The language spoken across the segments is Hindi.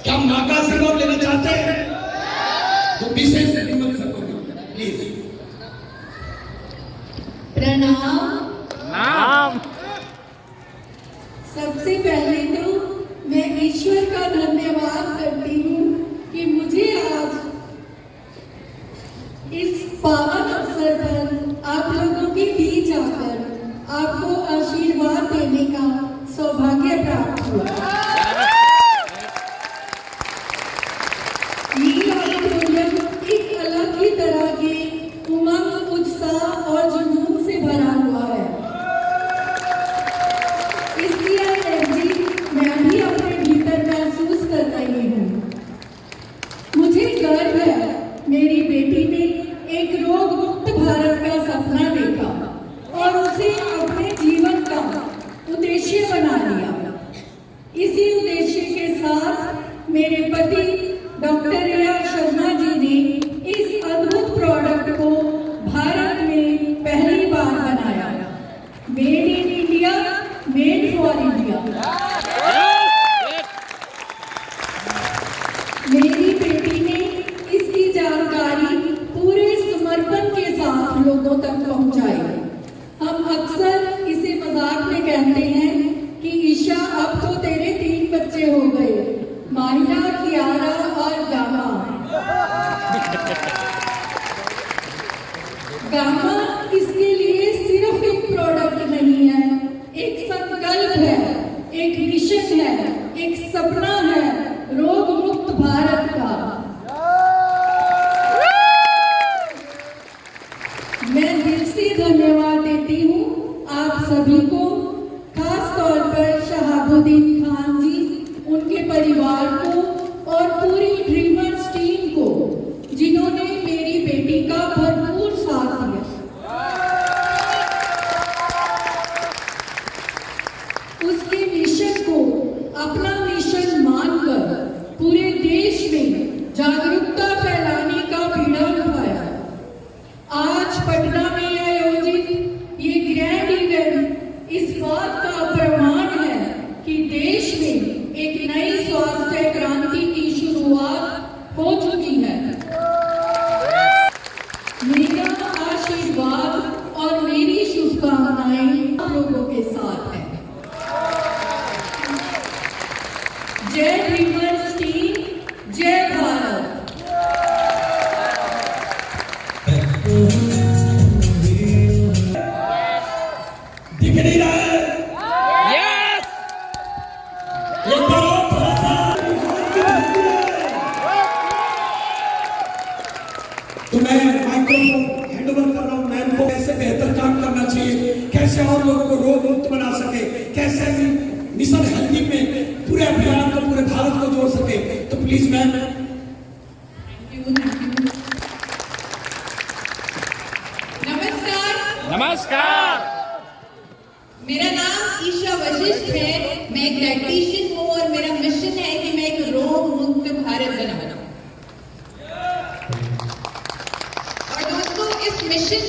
क्या मां का आशीर्वाद लेना चाहते हैं तो विशेष से निमंत्रण सकोगे प्लीज। प्रणाम। नाम सबसे पहले तो मैं ईश्वर का धन्यवाद करती हूँ कि मुझे आज इस पावन अवसर पर आप लोगों के बीच आकर आपको आशीर्वाद देने का सौभाग्य प्राप्त हुआ। ये ऑडिटोरियम एक अलग ही तरह के उमंग, उत्साह और जुनून से भरा हुआ है। इसकी एनर्जी मैं भी अपने भीतर महसूस कर रही हूँ। मुझे गर्व है मेरी बेटी ने एक रोग मुक्त भारत का सपना देखा और उसे अपने जीवन का उद्देश्य बना लिया। इसी उद्देश्य के साथ मेरे पति डॉक्टर रिया शर्मा जी ने इस अद्भुत प्रोडक्ट को भारत में पहली बार बनाया। Made in India, made for India. मेरी बेटी ने इसकी जानकारी पूरे समर्पण के साथ लोगों तक पहुंचाई। हम अक्सर इसे मजाक में कहते हैं कि ईशा अब तो तेरे 3 बच्चे हो गए, माहिरा, कियारा और गामा। गामा इसके लिए सिर्फ एक प्रोडक्ट नहीं है, एक संकल्प है, एक मिशन है, एक सपना है रोग मुक्त भारत का। मैं दिल से धन्यवाद देती हूँ आप सभी को, खास तौर पर शहाबुद्दीन खान जी, उनके परिवार को और पूरी ड्रीमर्स टीम को जिन्होंने मेरी बेटी का भरपूर साथ दिया। उसके मिशन को अपना मिशन मानकर पूरे देश में जागरूकता फैलाने का बीड़ा उठाया। आज पटना में आयोजित ये ग्रैंड इवेंट इस बात का प्रमाण है कि देश में एक नई स्वास्थ्य क्रांति की शुरुआत हो चुकी है। मेरा आशीर्वाद और मेरी शुभकामनाएं आप लोगों के साथ है। जय ड्रीमर्स टीम, जय भारत। दिख नहीं रहा है यस ये थोड़ा सा तो मैं माइक्रोफोन हैंड ओवर कर रहा हूं मैम को। कैसे बेहतर काम करना चाहिए, कैसे और लोगों को रोग मुक्त बना सके, कैसे मिशन हेल्दी में पूरे अभियान को, पूरे भारत को जोड़ सके। तो प्लीज मैम। नमस्कार। नमस्कार। मेरा नाम ईशा वशिष्ठ है। मैं एक डाइटिशियन हूँ और मेरा मिशन है कि मैं एक रोग मुक्त भारत बनाऊं। और दोस्तों इस मिशन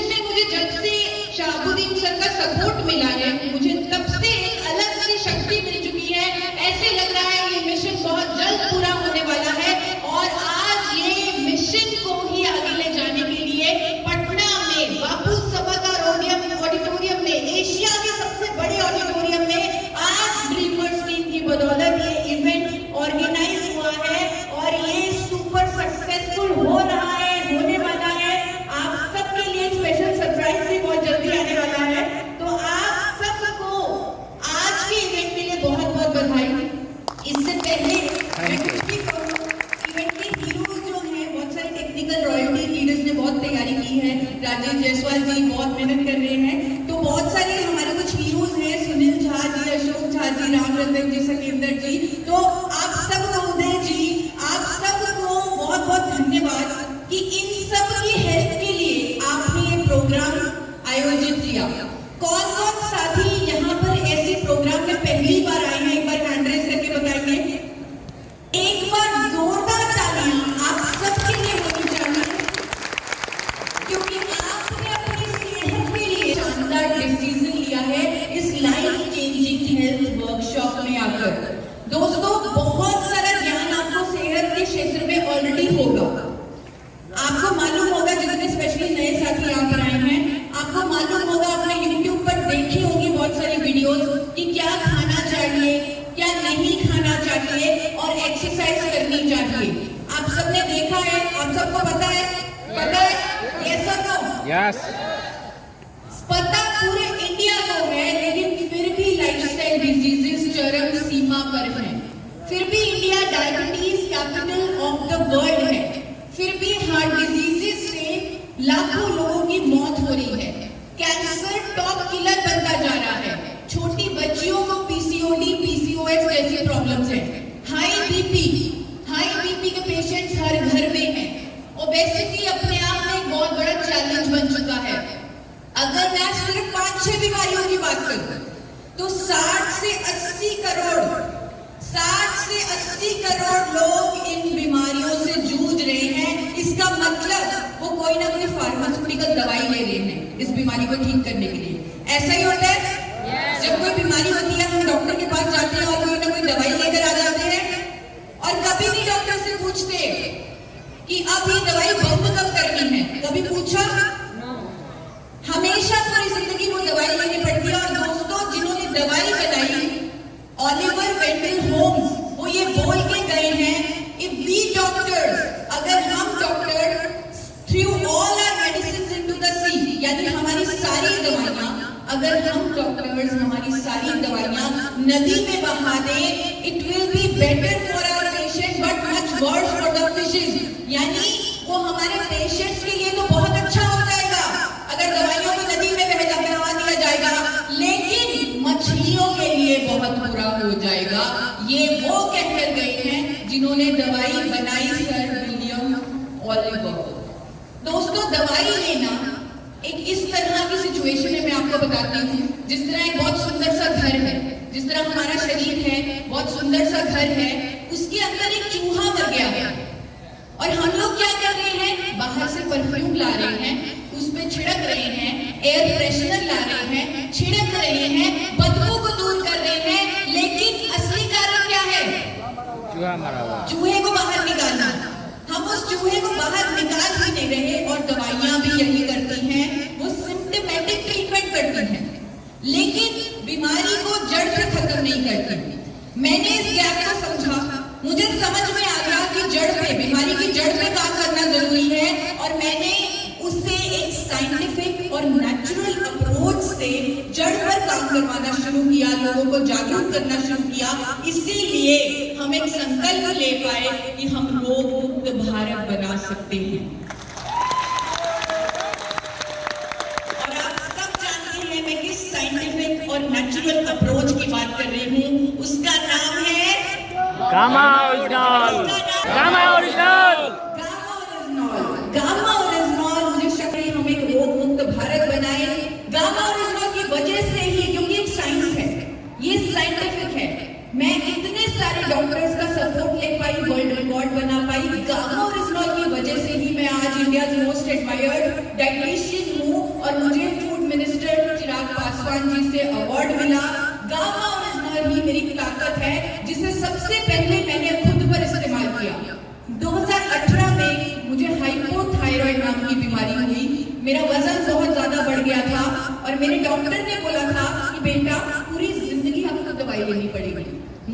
में मुझे जब से शहाबुद्दीन सर का सपोर्ट मिला है, मुझे तब से जी, रामरतन जी, सकेंद्र जी, तो आप सब महोदय जी, आप सबको बहुत बहुत धन्यवाद कि इन सब की हेल्प के लिए आपने ये प्रोग्राम आयोजित किया। कौन कौन साथी यहाँ पर ऐसे प्रोग्राम में पहली बार आए हैं, एक बार हैंड रेज करके बताइए। एक बार जोरदार तालियां आप सबके लिए होनी चाहिए, क्योंकि आपने अपनी सेहत के लिए शानदार डिसीजन लिया है इस लाइफ चेंजिंग हेल्थ वर्कशॉप में आकर। दोस्तों, बहुत सारा ज्ञान आपको सेहत के क्षेत्र में ऑलरेडी होगा। आपको मालूम होगा, जितने स्पेशली नए साथी यहाँ पर आए हैं, आपको मालूम होगा, आपने YouTube पर देखी होगी बहुत सारी वीडियोस कि क्या खाना चाहिए, क्या नहीं खाना चाहिए और एक्सरसाइज करनी चाहिए। आप सबने देखा है, आप सबको पता है? यस और नो? यस। पता पूरे इंडिया को है, लेकिन फिर भी लाइफस्टाइल डिजीजेस चरम सीमा पर हैं। फिर भी India diabetes capital of the world है। फिर भी हार्ट डिजीजेस से लाखों लोगों की मौत हो रही है। कैंसर टॉप किलर बनता जा रहा है। छोटी बच्चियों को पीसीओडी, पीसीओएस जैसी प्रॉब्लम्स हैं। हाई बीपी के पेशेंट्स हर घर में हैं। ओबेसिटी अपने आप में एक बहुत बड़ा चैलेंज बन चुका है। अगर मैं सिर्फ 5-6 बीमारियों की बात करूं तो 60 से 80 करोड़ लोग इन बीमारियों से जूझ रहे हैं। इसका मतलब वो कोई ना कोई फार्मास्यूटिकल दवाई ले रहे हैं इस बीमारी को ठीक करने के लिए। ऐसा ही होता है। जब कोई बीमारी होती है, हम डॉक्टर के पास जाते हैं और कोई ना कोई दवाई लेकर आ जाते हैं, और कभी नहीं डॉक्टर से पूछते कि अब ये दवाई बंद कब करनी है। कभी पूछा? हमेशा पूरी जिंदगी वो दवाई लेनी पड़ती है। और दोस्तों, जिन्होंने दवाई बनाई, ऑलिवर वेंडल होम्स, वो ये बोल के गए हैं, इफ वी डॉक्टर्स, अगर हम doctor through all our medicines into the sea, यानी हमारी सारी दवाइयां, अगर हम डॉक्टर्स हमारी सारी दवाइयां नदी में बहा दें, it will be better for our patient but much worse for the fishes. यानी वो हमारे पेशेंट्स के लिए तो बहुत अच्छा हो जाएगा अगर दवाइयों को नदी में बहा दिया जाएगा, लेकिन मछलियों के लिए बहुत बुरा हो जाएगा। ये वो कहकर गए हैं जिन्होंने दवाई बनाई, सर विलियम ऑलिवर। दोस्तों, दवाई लेना एक इस तरह की सिचुएशन है, मैं आपको बताती हूँ, जिस तरह एक बहुत सुंदर सा घर है, जिस तरह हमारा शरीर है, बहुत सुंदर सा घर है, उसके अंदर एक चूहा मर गया है और हम लोग क्या कर रहे हैं? बाहर से परफ्यूम ला रहे हैं, उस पे छिड़क रहे हैं, एयर फ्रेशनर ला रहे हैं, छिड़क रहे हैं, बदबू को दूर कर रहे हैं, लेकिन असली कारण क्या है? चूहा मरा हुआ। चूहे को बाहर निकालना। हम उस चूहे को बाहर निकाल ही नहीं रहे, और दवाइयां भी यही करती हैं, वो सिम्टोमेटिक ट्रीटमेंट करती हैं, लेकिन बीमारी को जड़ से खत्म नहीं करती। मैंने इस गैप को समझा, मुझे समझ में आ गया कि जड़ पे, बीमारी की जड़ पे काम करना जरूरी है, और मैंने उससे एक साइंटिफिक और नेचुरल अप्रोच से जड़ पर काम करवाना शुरू किया, लोगों को जागरूक करना शुरू किया। इसीलिए हम एक संकल्प ले पाए कि हम रोग मुक्त भारत बना सकते हैं। और आप सब जानते हैं मैं किस साइंटिफिक और नेचुरल अप्रोच की बात कर रही हूँ। उसका नाम है gamma original. Gamma original. Gamma original. मुझे शक है हम एक रोग मुक्त भारत बनाए गामा ओरिजिनल की वजह से ही, क्योंकि एक साइंस है, ये साइंटिफिक है। मैं इतने सारे डॉक्टर्स का सपोर्ट ले पाई, वर्ल्ड रिकॉर्ड बना पाई, गामा ओरिजिनल की वजह से ही मैं आज इंडिया की मोस्ट एडमायर्ड डाइटिशियन हूँ, और मुझे फूड मिनिस्टर चिराग पासवान जी से अवार्ड मिला। गामा ओरिजिनल ही मेरी ताकत है, जिसे सबसे पहले मैंने खुद पर इस्तेमाल किया। 2018 में मुझे हाइपोथायराइड नाम की बीमारी हुई। मेरा वजन बहुत ज्यादा बढ़ गया था, और मेरे डॉक्टर ने बोला था कि बेटा पूरी जिंदगी आपको दवाई लेनी पड़ेगी,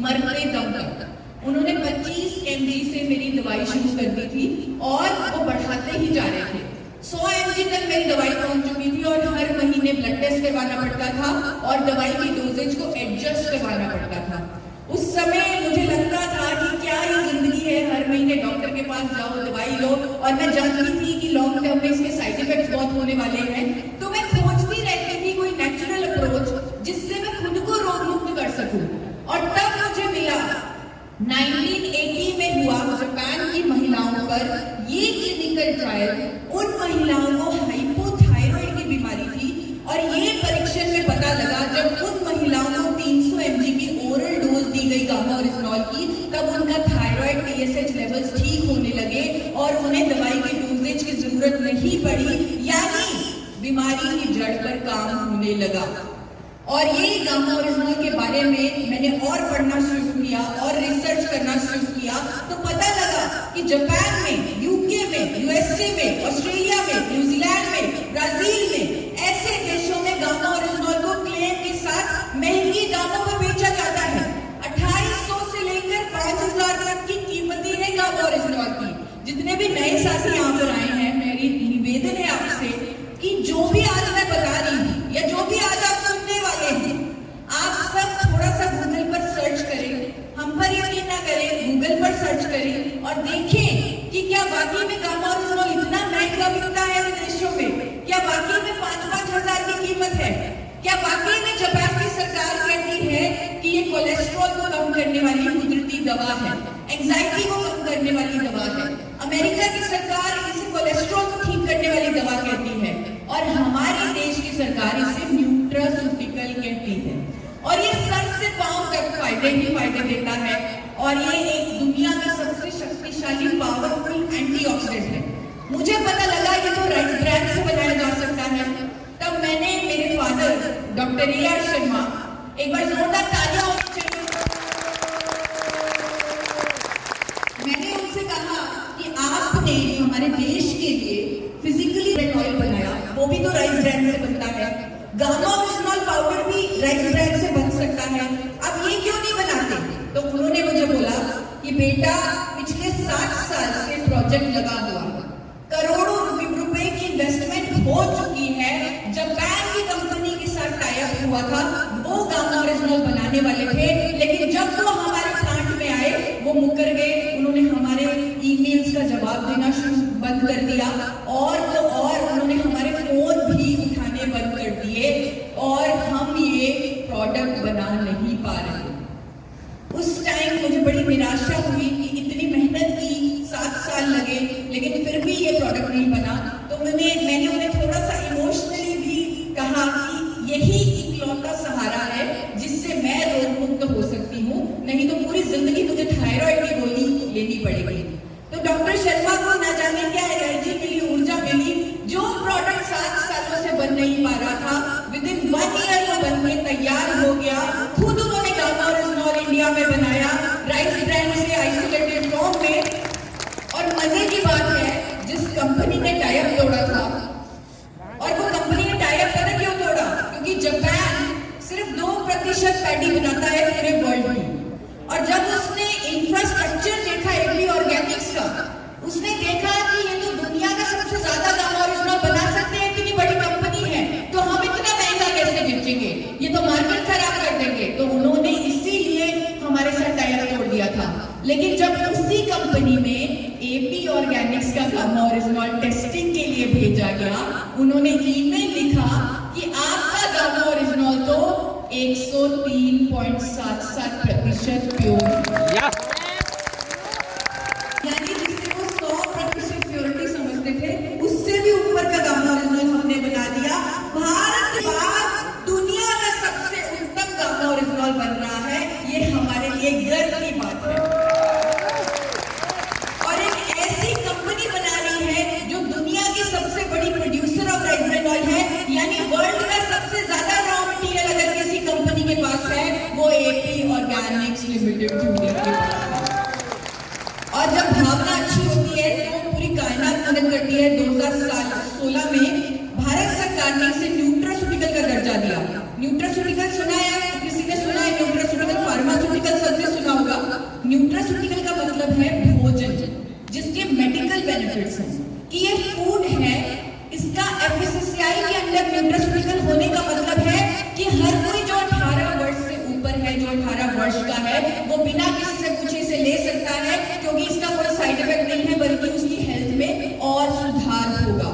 मरते दम तक। उन्होंने 25 mg से मेरी दवाई शुरू कर दी थी, और वो बढ़ाते ही जा रहे थे। 100 mg तक मेरी दवाई पहुंच चुकी थी, और हर महीने ब्लड टेस्ट करवाना पड़ता था, और दवाई की डोजेज को एडजस्ट करवाना पड़ता था। उस समय मुझे लगता था कि क्या ये जिंदगी है, हर महीने डॉक्टर के पास जाओ, दवाई लो, और मैं जानती थी कि लॉन्ग टर्म में इसके साइड इफेक्ट्स बहुत होने वाले हैं। तो मैं खोजती रहती थी कोई नेचुरल अप्रोच जिससे मैं खुद को रोग मुक्त कर सकूं। 1980 में हुआ जापान की महिलाओं पर ये क्लिनिकल ट्रायल। उन महिलाओं को हाइपोथायराइड की बीमारी थी और ये परीक्षण में पता लगा जब उन महिलाओं को 300 mg की ओरल डोज दी गई गामा ओरिजिनॉल की, तब उनका थायराइड TSH लेवल्स ठीक होने लगे और उन्हें दवाई की डोजेज की जरूरत नहीं पड़ी, यानी बीमारी की जड़ पर काम होने लगा। और ये गामा ओरिजिनॉल के बारे में मैंने और पढ़ना शुरू किया और रिसर्च करना शुरू किया, तो पता लगा कि जापान में, यूके में, यूएसए में, ऑस्ट्रेलिया में, न्यूजीलैंड में, ब्राजील में, ऐसे देशों में गामा ओरिजिनॉल को क्लेम के साथ महंगी दामों पर बेचा जाता है। 2800 से लेकर 5000 तक की कीमतें हैं गामा ओरिजिनॉल की। जितने भी नए साथी यहाँ पर आए हैं, मेरी निवेदन है आपसे कि जो भी आज मैं बता रही हूँ या जो भी आज आप सुनने वाले हैं, आप सब थोड़ा सा गूगल पर सर्च करें। हम पर यकीन ना करें, गूगल पर सर्च करें और देखें कि क्या वाकई में गामा ओरिजिनॉल इतना महंगा बिकता है विदेशों में? क्या वाकई में 5-5 हजार की कीमत है? क्या वाकई में जापान की सरकार कहती है कि ये कोलेस्ट्रॉल को कम करने वाली कुदरती दवा है, एंजाइटी को कम करने वाली दवा है? अमेरिका की सरकार इसे कोलेस्ट्रॉल को ठीक करने वाली दवा कहती है और हमारे देश की सरकार इसे न्यूट्रास्यूटिकल कहती है। और ये सर से पांव तक फायदे ही फायदे देता है और ये एक दुनिया का सबसे शक्तिशाली पावरफुल एंटीऑक्सीडेंट है। मुझे पता लगा ये तो राइस ब्रांड से बनाया जा सकता है, तब मैंने मेरे फादर डॉक्टर AR शर्मा, एक बार जोरदार तालियां होनी चाहिए, मैंने उनसे कहा कि आपने हमारे देश के लिए फिजिकली रेड ऑयल बनाया, वो भी तो राइस ब्रांड से बनता है, गामा ओरिजिनॉल पाउडर भी राइस ब्रांड से बन सकता है, अब ये क्यों नहीं बनाते? तो उन्होंने मुझे बोला कि बेटा पिछले 60 साल से प्रोजेक्ट लगा हुआ, करोड़ों रुपए की इन्वेस्टमेंट हो चुकी है, जापान की कंपनी के साथ टाई अप हुआ था, वो गामा ओरिजिनॉल बनाने वाले थे, लेकिन जब वो हमारे प्लांट में आए वो मुकर गए, उन्होंने हमारे ईमेल्स का जवाब देना शुरू बंद कर दिया और तो और उन्होंने हमारे फोन भी उठाने बंद कर दिए और हम ये प्रोडक्ट बना नहीं पा रहे। उस टाइम मुझे बड़ी निराशा हुई कि इतनी मेहनत की, 7 साल लगे, लेकिन फिर भी ये प्रोडक्ट नहीं बना। तो मैंने उन्हें थोड़ा सा इमोशनली भी कहा कि यही इकलौता सहारा है जिससे मैं रोग मुक्त हो सकती हूँ, नहीं तो पूरी जिंदगी मुझे थायराइड की गोली लेनी पड़ेगी। तो डॉक्टर शर्मा को ना जाने क्या एनर्जी मिली, ऊर्जा मिली, जो प्रोडक्ट 7 सालों से बन नहीं पा रहा था, विदिन 1 ईयर वो बन के तैयार हो गया। खुद उन्होंने गामा ओरिजिनॉल इंडिया में बनाया, राइस ब्रांड से आइसोलेटेड फॉर्म में। और मजे की बात है, जिस कंपनी ने टाई अप तोड़ा था, और वो कंपनी ने टाई अप पता क्यों तोड़ा? क्योंकि जापान सिर्फ 2% पैडी बनाता है पूरे वर्ल्ड में, और जब उसने इंफ्रास्ट्रक्चर देखा एग्री ऑर्गेनिक्स का, उसने देखा कि ये तो दुनिया का सबसे ज्यादा गामा ओरिजिनॉल बना सकते हैं, इतनी बड़ी कंपनी है, तो हम इतना महंगा कैसे बेचेंगे, ये तो मार्केट खराब कर देंगे। तो उन्होंने इसीलिए हमारे साथ टाई अप तोड़ दिया था। लेकिन जब उसी कंपनी में AP ऑर्गेनिक्स का गामा ओरिजिनॉल टेस्टिंग के लिए भेजा गया, उन्होंने ईमेल लिखा कि आपका गामा ओरिजिनॉल तो 103.77% प्योर, यानी जिसे वो 100% प्योरिटी समझते थे, उससे भी ऊपर का गामा ओरिजिनॉल हमने बना दिया। भारत के बाद दुनिया का सबसे उत्तम गामा ओरिजिनॉल बन रहा है, ये हमारे लिए गर्व की बात है। और एक ऐसी कंपनी बना रही है जो दुनिया की सबसे बड़ी producer of rice brand oil है, यानी वर्ल्ड का सबसे ज्यादा रॉ मटेरियल अगर किसी कंपनी के पास है वो AP ऑर्गेनिक्स लिमिटेड के पास है। और जब भावना अच्छी होती है तो पूरी कायनात मदद करती है। 2016 में भारत सरकार ने इसे न्यूट्रास्यूटिकल का दर्जा दिया। न्यूट्रास्यूटिकल सुना है? किसी ने सुना है न्यूट्रास्यूटिकल? फार्मास्यूटिकल सबने सुना होगा। न्यूट्रास्यूटिकल का मतलब है भोजन, जिसके मेडिकल बेनिफिट्स हैं, कि ये फूड है। इसका FSSAI के अंदर न्यूट्रास्यूटिकल होने का मतलब है कि हर कोई जो 18 वर्ष से ऊपर है, जो 18 वर्ष का है, वो बिना किसी से पूछे इसे ले सकता है, क्योंकि इसका कोई साइड इफेक्ट नहीं है, बल्कि उसकी हेल्थ में और सुधार होगा।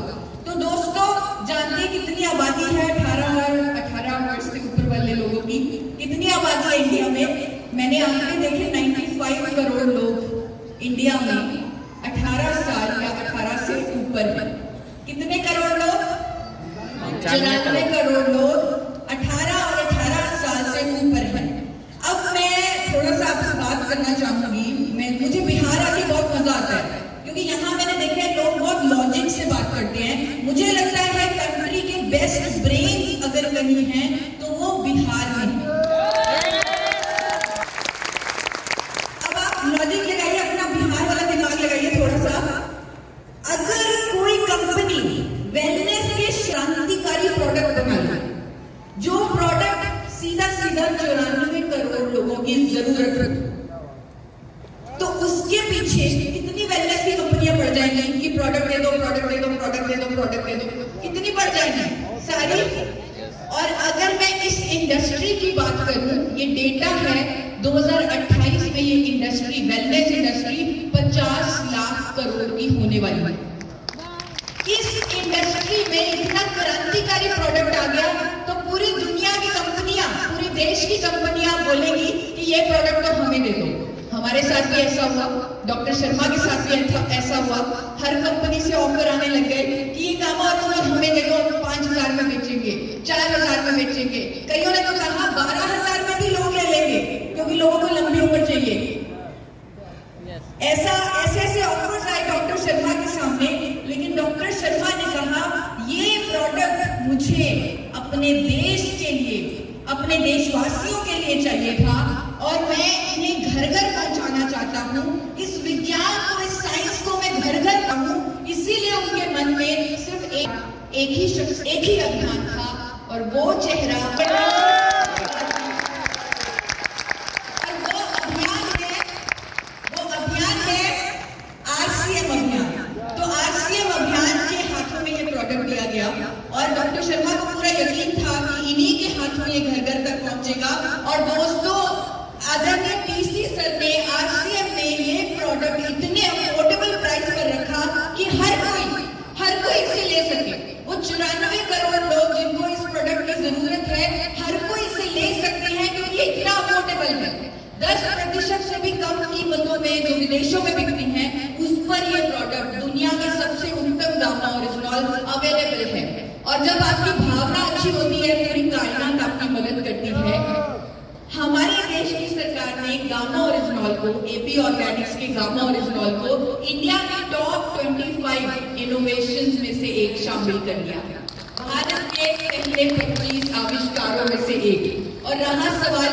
तो दोस्तों, जानते हैं कितनी आबादी है 18 वर्ष से ऊपर वाले लोगों की? कितनी आबादी है इंडिया में? मैंने आंकड़े देखे, 95 करोड़ लोग इंडिया में 18 साल या 18 से ऊपर हैं। कितने करोड़ लोग? 94 करोड़ लोग 18 और 18 साल से ऊपर हैं। अब मैं थोड़ा सा आपसे बात करना चाहूंगी। मुझे बिहार आके बहुत मजा आता है, क्योंकि यहाँ मैंने देखा है लोग बहुत लॉजिक से बात करते हैं। मुझे लगता है कंट्री के बेस्ट ब्रेन अगर कहीं हैं तो वो बिहार में है। अब आप लॉजिक लगाइए, अपना बिहार वाला दिमाग लगाइए थोड़ा सा। अगर कोई कंपनी वेलनेस के क्रांतिकारी प्रोडक्ट बना रही है, जो प्रोडक्ट सीधा 94 करोड़ लोगों की जरूरत है, तो उसके पीछे कितनी वेलनेस की कंपनियां पड़ जाएंगी कि प्रोडक्ट दे दो, प्रोडक्ट दे दो, प्रोडक्ट दे दो, प्रोडक्ट दे दो, कितनी पड़ जाएंगी? सारी। और अगर मैं इस इंडस्ट्री की बात करूं, ये डेटा है 2028 में ये industry, wellness industry 50 lakh crore की होने वाली है। इस इंडस्ट्री में इतना क्रांतिकारी प्रोडक्ट आ गया तो पूरी दुनिया की कंपनियां, पूरे देश की कंपनियां बोलेंगी कि ये प्रोडक्ट तो हमें दे दो। हमारे साथ भी ऐसा हुआ, डॉक्टर शर्मा के साथ भी ऐसा हुआ। हर कंपनी से ऑफर आने लग गए कि ये गामा ओरिजिनल हमें दे दो, 5000 में बेचेंगे, 4000 में बेचेंगे। कईयों ने तो कहा 12000 में भी लोग ले लेंगे, क्योंकि लोगों को लंबी उम्र चाहिए। ऐसे ऑफर्स आए डॉक्टर शर्मा के सामने, लेकिन डॉक्टर शर्मा ने कहा ये प्रोडक्ट मुझे अपने देश के लिए, अपने देशवासियों के लिए चाहिए था, और मैं इन्हें घर घर पहुंचाना चाहता हूँ। इस विज्ञान को, इस साइंस को मैं घर घर लाऊं। इसीलिए उनके मन में सिर्फ एक ही शख्स, एक ही अभियान था, और वो चेहरा, वो अभियान है RCM अभियान। तो RCM अभियान के हाथों में ये प्रोडक्ट दिया गया, और डॉक्टर शर्मा को पूरा यकीन था कि इन्हीं के हाथों ये घर घर तक पहुंचेगा। और दोस्तों, आदरणीय PC सर ने, RCM ने ये प्रोडक्ट इतने अफोर्डेबल प्राइस पर रखा कि हर कोई इसे ले सके। वो 94 करोड़ लोग जिनको इस प्रोडक्ट की जरूरत है, हर कोई इसे ले सकते हैं, क्योंकि ये इतना अफोर्डेबल है। 10% से भी कम कीमतों में जो विदेशों में बिकती हैं, उस पर ये प्रोडक्ट दुनिया का सबसे उत्तम गामा ओरिजिनल अवेलेबल है। और जब आपकी भावना अच्छी होती है, पूरी कायनात आपकी मदद करती है। हमारे देश की सरकार ने गामा ओरिजिनल को, AP ऑर्गेनिक्स के गामा ओरिजिनल को इंडिया के टॉप 25 इनोवेशंस में से एक शामिल कर लिया। भारत के पहले 25 आविष्कारों में से एक। और रहा सवाल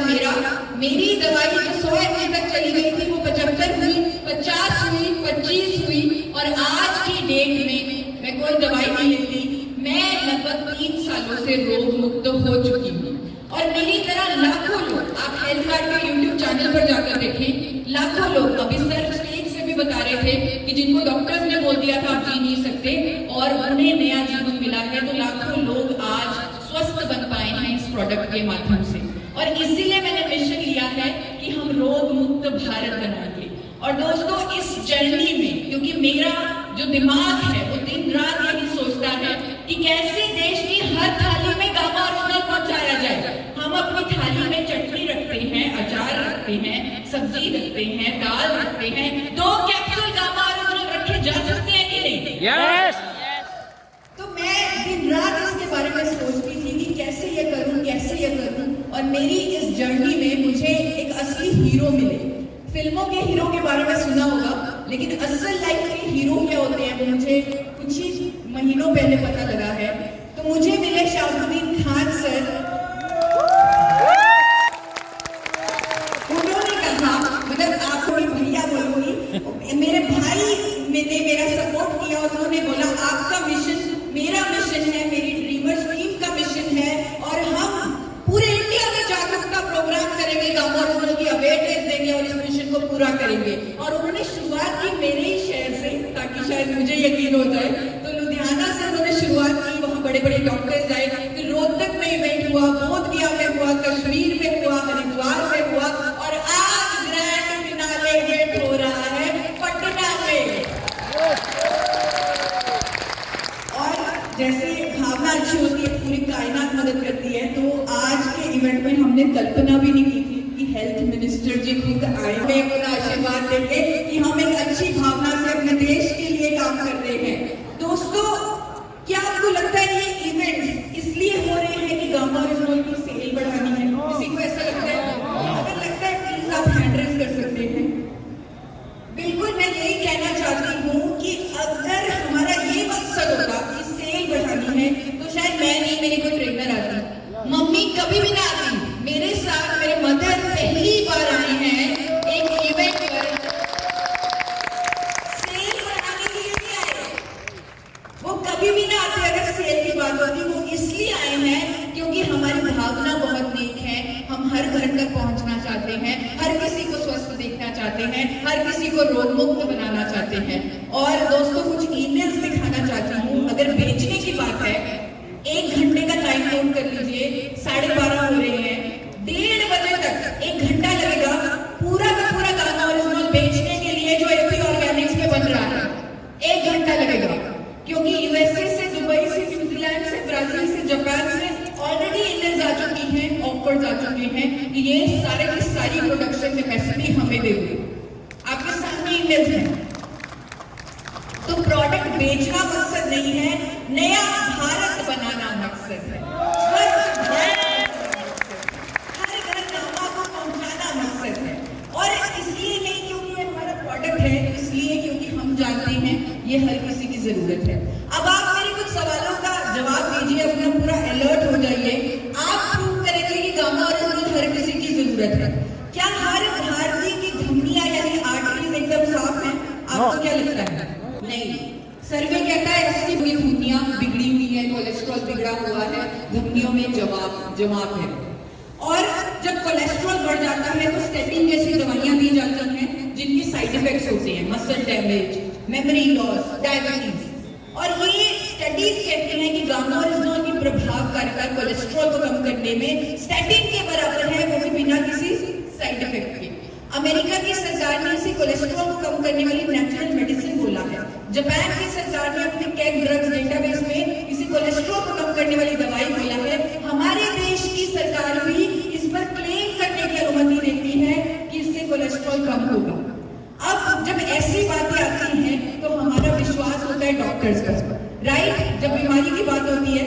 मेरी दवाई जो 100 ml तक चली गई थी, वो 75 हुई, 50 हुई, 25 हुई, और आज की डेट में मैं कोई दवाई नहीं लेती। मैं लगभग 3 सालों से रोग मुक्त हो चुकी हूँ। और मेरी तरह लाखों लोग, आप हेल्थ कार्ड के YouTube चैनल पर जाकर देखें, लाखों लोग, अभी सर स्टेज से भी बता रहे थे कि जिनको डॉक्टर्स ने बोल दिया था आप जी नहीं सकते, और उन्हें नया जीवन मिला है। तो लाखों लोग आज स्वस्थ बन पाए हैं इस प्रोडक्ट के माध्यम से। और इसीलिए मैंने मिशन लिया है कि हम रोग मुक्त भारत बनाएंगे। और दोस्तों, इस जर्नी में, क्योंकि मेरा जो दिमाग है वो दिन रात यही सोचता है कि कैसे देश की हर थाली में गामा ओरिजिनल पहुंचाया जाए। हम अपनी थाली में चटनी रखते हैं, अचार रखते हैं, सब्जी रखते हैं, दाल रखते हैं, 2 कैप्सूल गामा ओरिजिनल रखे जा सकते हैं कि नहीं? यस। तो मैं दिन रात इसके बारे में सोचती थी कि कैसे ये करूं, कैसे ये करूं। और मेरी इस जर्नी में मुझे एक असली हीरो मिले। फिल्मों के हीरो के बारे में सुना होगा, लेकिन असल लाइफ के हीरो क्या होते हैं मुझे कुछ ही महीनों पहले पता लगा है। तो मुझे मिले शाहरुद्दीन खान सर। उन्होंने कहा, मतलब आपको मैं भैया बोलूंगी, मेरे भाई ने मेरा सपोर्ट किया, और उन्होंने बोला आपका मिशन मेरा मिशन है, मेरी ड्रीमर्स टीम का मिशन है, और हम पूरे इंडिया में जागरूकता प्रोग्राम करेंगे, गामा ओरिजिनल की अवेयरनेस देंगे और इस मिशन को पूरा करेंगे। और उन्होंने शुरुआत की मेरे ही शहर से, ताकि शायद मुझे यकीन हो जाए। तो लुधियाना से उन्होंने शुरुआत की, वहाँ बड़े बड़े डॉक्टर्स आए, फिर रोहतक में इवेंट हुआ, बोधगया में हुआ, कश्मीर में हुआ, हरिद्वार में हुआ, और आज ग्रैंड फिनाले डेट हो रहा है पटना में। और जैसे भावना अच्छी होती है, पूरी कायनात मदद करती है। तो आज के इवेंट में हमने कल्पना भी नहीं की थी कि हेल्थ मिनिस्टर जी खुद आए हैं अपना आशीर्वाद देके कि हम एक अच्छी भावना से अपने देश के लिए काम कर रहे हैं। दोस्तों, क्या आपको लगता है ये इवेंट्स इसलिए हो रहे हैं कि गामा ओरिजिनल की सेल बढ़ानी है? किसी को ऐसा लगता है? अगर लगता है प्लीज आप हैंड रेज कर सकते हैं। बिल्कुल, मैं यही कहना चाहती हूँ कि अगर हमारा ये मकसद होता कि सेल बढ़ानी है तो शायद मैं नहीं, मेरी कोई ट्रेनर आती, मम्मी कभी भी ना आती। मेरे साथ मेरे मदर पहली बार आए हैं एक इवेंट पर, सेल बढ़ाने के लिए नहीं आए। वो कभी भी ना आते अगर सेल की बात होती। वो इसलिए आए हैं क्योंकि हमारी भावना बहुत नेक है। हम हर घर तक पहुंचना चाहते हैं, हर किसी को स्वस्थ देखना चाहते हैं, हर किसी को रोग मुक्त बनाना चाहते हैं। और दोस्तों, कुछ ईमेल्स दिखाना चाहती हूँ। अगर बेचने की बात है, 1 घंटे का टाइम नोट कर लीजिए, 12:30 हो रहे हैं, 1:30 बजे तक 1 घंटा लगेगा पूरा का पूरा गामा ओरिजिनल बेचने के लिए जो एपी ऑर्गेनिक्स में बन रहा है। 1 घंटा लगेगा क्योंकि यूएसए से, दुबई से, न्यूजीलैंड से, ब्राजील से, जापान से ऑलरेडी ईमेल्स आ चुकी हैं, ऑफर्स आ चुके हैं कि ये सारे की सारी प्रोडक्शन कैपेसिटी हमें दे दो। आपके सामने ईमेल्स हैं। तो प्रोडक्ट बेचना मकसद नहीं है, नया भारत बनाना मकसद है। स्वच्छ भारत, हर घर गामा को पहुंचाना मकसद है। और इसलिए नहीं क्योंकि ये हमारा प्रोडक्ट है, इसलिए क्योंकि हम जानते हैं ये हर किसी की जरूरत है। अब आप मेरे कुछ सवालों का जवाब दीजिए, अपना पूरा अलर्ट हो जाइए। आप प्रूव करेंगे कि गामा ओरिजिनल हर किसी की जरूरत है। क्या हर भारतीय की धमनियां यानी आर्टरीज एकदम साफ है? आपको क्या लगता है? नहीं। सर्वे कहता है 80 धमनियां बिगड़ी हुई है, कोलेस्ट्रॉल बिगड़ा हुआ है, धमनियों में जमाव है। और जब कोलेस्ट्रॉल बढ़ जाता है तो स्टेटिन जैसी दवाइयां दी जाती हैं जिनके साइड इफेक्ट्स होते हैं, muscle damage, memory loss, diabetes. और ये स्टडीज कहते हैं कि गामा ओरिजिनल की प्रभावकारिता कोलेस्ट्रॉल को कम करने में स्टेटिन के बराबर है, वो भी बिना किसी साइड इफेक्ट के। अमेरिका की सरकार ने इसे कोलेस्ट्रॉल को कम करने वाली नेचुरल मेडिसिन बोला है। जापान की सरकार ने अपने कैग ड्रग्स डेटाबेस में इसे कोलेस्ट्रॉल को कम करने वाली दवाई बोला है। हमारे देश की सरकार भी इस पर क्लेम करने की अनुमति देती है कि इससे कोलेस्ट्रॉल कम होगा। अब जब ऐसी बातें आती हैं तो हमारा विश्वास होता है डॉक्टर्स पर, राइट? जब बीमारी की बात होती है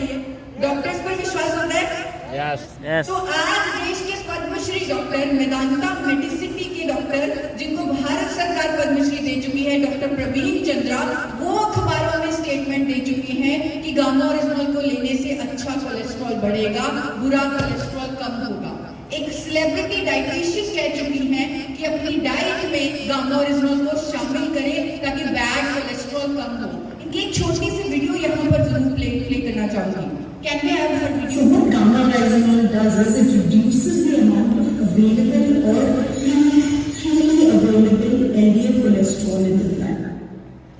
डॉक्टर्स पर विश्वास होता है। यस। तो आज देश के पद्मश्री डॉक्टर, मेदांता मेडिसिटी के डॉक्टर, जिनको भारत सरकार पद्मश्री दे चुकी है, डॉक्टर प्रवीण चंद्रा, वो अखबारों में स्टेटमेंट दे चुकी हैं कि गामा ओरिजिनल को लेने से अच्छा कोलेस्ट्रॉल बढ़ेगा, बुरा कोलेस्ट्रॉल कम होगा। एक सेलिब्रिटी डाइटिशियन कह चुकी हैं कि अपनी डाइट में गामा ओरिजिनल को शामिल करें ताकि बैड कोलेस्ट्रॉल कम हो। इनकी एक छोटी सी वीडियो यहाँ पर जरूर प्ले करना चाहूंगी। Can we have her video? So what gamma oryzanol does is it reduces the amount of available or freely available LDL cholesterol in the blood.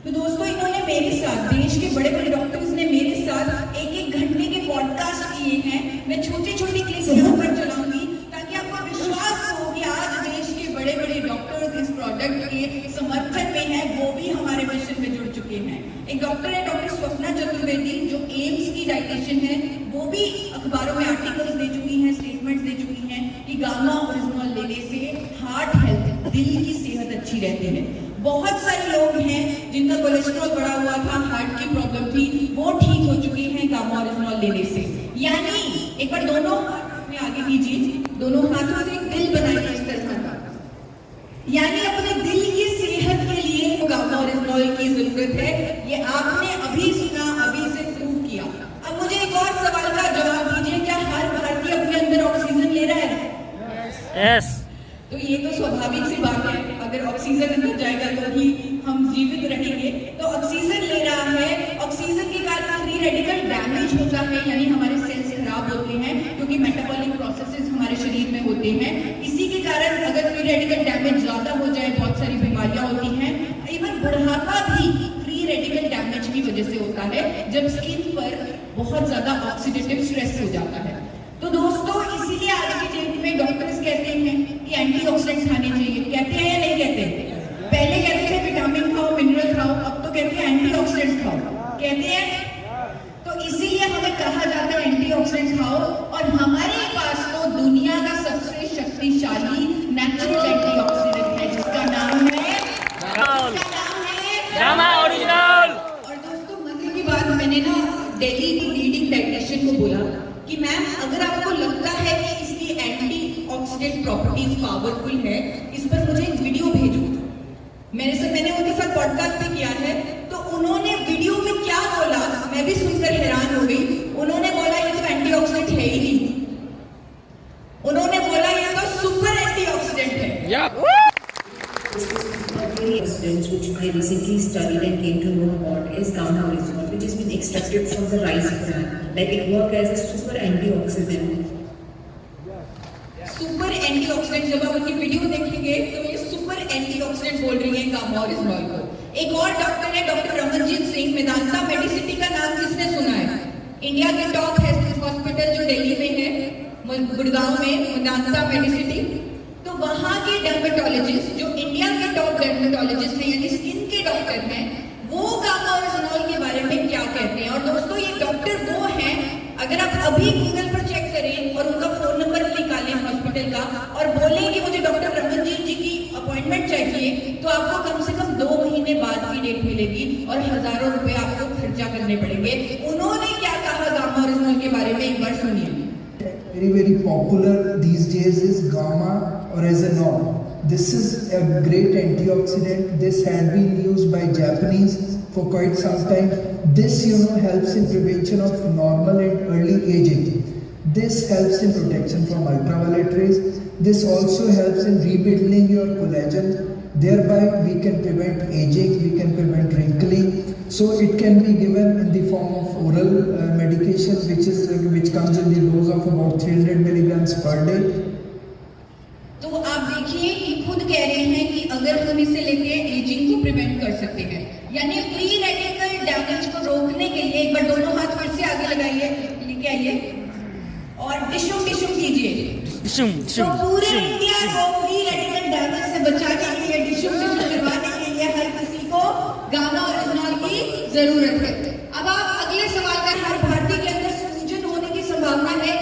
तो दोस्तों, इन्होंने मेरे साथ, देश के बड़े बड़े डॉक्टर्स ने मेरे साथ 1-1 घंटे के पॉडकास्ट किए हैं। मैं छोटी-छोटी क्लिप्स यहाँ पर चलाऊंगी ताकि आपको विश्वास हो कि आज देश के बड़े बड़े डॉक्टर्स इस प्रोडक्ट के समर्थन में हैं, वो भी हमारे मिशन में जुड़ चुके हैं। एक डॉक्टर है डॉक्टर स्वप्ना चतुर्वेदी, जो एम्स की डाइटिशियन है, वो भी अखबारों में आर्टिकल्स दे चुकी हैं, स्टेटमेंट्स दे चुकी हैं कि गामा ओरिजिनल लेने से हार्ट हेल्थ, दिल की सेहत अच्छी रहती है। बहुत सारे लोग हैं जिनका कोलेस्ट्रॉल बढ़ा हुआ था, हार्ट की प्रॉब्लम थी, वो ठीक हो चुके हैं गामा ओरिजिनल लेने से। यानी एक बार दोनों हाथ में आगे कीजिए, दोनों हाथों से एक दिल बनाइए इस तरह का। यानी अपने दिल की सेहत के लिए गामा ओरिजिनल की जरूरत है। ये आपने अभी सुना, अभी से प्रूव किया। अब मुझे एक और सवाल का जवाब दीजिए, क्या हर भारतीय अपने अंदर ऑक्सीजन ले रहा है? यस। तो ये तो स्वाभाविक सी बात है, अगर ऑक्सीजन अंदर जाएगा तो ही हम जीवित रहेंगे। तो ऑक्सीजन ले रहा है, ऑक्सीजन के कारण फ्री रेडिकल डैमेज होता है, यानी हमारे सेल्स खराब होते हैं क्योंकि मेटाबॉलिक प्रोसेसेस हमारे शरीर में होते हैं। इसी के कारण अगर फ्री रेडिकल डैमेज ज्यादा हो जाए, बहुत सारी बीमारियां होती हैं। इवन बुढ़ापा भी फ्री रेडिकल डैमेज की वजह से होता है, जब स्किन पर बहुत ज्यादा ऑक्सीडेटिव स्ट्रेस हो जाता है। तो दोस्तों, इसीलिए आज की डेट में डॉक्टर्स कहते हैं कि एंटीऑक्सीडेंट खाने चाहिए। कहते हैं या नहीं कहते? पहले कहते थे विटामिन खाओ, मिनरल खाओ, अब तो कहते हैं एंटीऑक्सीडेंट खाओ। कहते हैं? तो इसीलिए हमें कहा जाता है एंटीऑक्सीडेंट खाओ। और हमारे पास तो दुनिया का सबसे शक्तिशाली प्रॉपर्टीज पावरफुल है, इस पर मुझे एक वीडियो भेजो। मैंने उनके साथ पॉडकास्ट भी किया है, तो उन्होंने वीडियो में क्या बोला मैं भी सुनकर हैरान हो गई। उन्होंने बोला ये तो एंटीऑक्सीडेंट है ही नहीं, उन्होंने बोला ये तो सुपर एंटीऑक्सीडेंट है। Antioxidants which I recently studied and came to know about is gamma oryzanol, which has been extracted from the rice bran. Like it works as a super antioxidant. Super antioxidant, जब आप उनकी वीडियो देखेंगे तो ये सुपर एंटीऑक्सीडेंट बोल रही है गामा ओरिजिनॉल को। एक और डॉक्टर है डॉक्टर रमनजीत सिंह, मेदांता मेडिसिटी का नाम किसने सुना है? इंडिया के टॉप हेल्थ हॉस्पिटल जो दिल्ली में है, गुड़गांव में मेदांता मेडिसिटी, तो वहां के डर्मेटोलॉजिस्ट जो इंडिया के टॉप डर्मेटोलॉजिस्ट हैं यानी स्किन के डॉक्टर हैं, वो गामा ओरिजिनॉल के बारे में क्या कहते हैं। और दोस्तों ये डॉक्टर वो हैं, अगर आप अभी गूगल पर चेक करें और उनका फोन नंबर निकालें हॉस्पिटल का और बोलें कि मुझे डॉक्टर रमनजीत जी की अपॉइंटमेंट चाहिए, तो आपको कम से कम 2 महीने बाद की डेट मिलेगी और हजारों रुपए आपको खर्चा करने पड़ेंगे। उन्होंने क्या कहा गामा ओरिजिनॉल के बारे में, एक बार सुनिए। Very popular these days is gamma oryzanol. This is a great antioxidant. This had been used by Japanese for quite some time. This helps in prevention of normal and early aging. This helps in protection from ultraviolet rays. This also helps in rebuilding your collagen. Thereby we can prevent aging, we can prevent wrinkling. So it can be given in the form of oral medication which comes in the dose of about 300 milligrams per day. तो आप देखिए ये खुद कह रहे हैं कि अगर हम इसे लेके एजिंग को प्रिवेंट कर सकते हैं, यानी फ्री रेडिकल डैमेज को रोकने के लिए, एक बार दोनों हाथ फिर से आगे लगाइए, लेके आइए और डिशुम कीजिए। तो पूरे इंडिया को फ्री रेडिकल डैमेज से बचाने के लिए, डिशुम करवाने के लिए हर किसी को गामा ओरिजिनॉल की जरूरत है। अब आप अगले सवाल का, हर भारतीय के अंदर सूजन होने की संभावना है,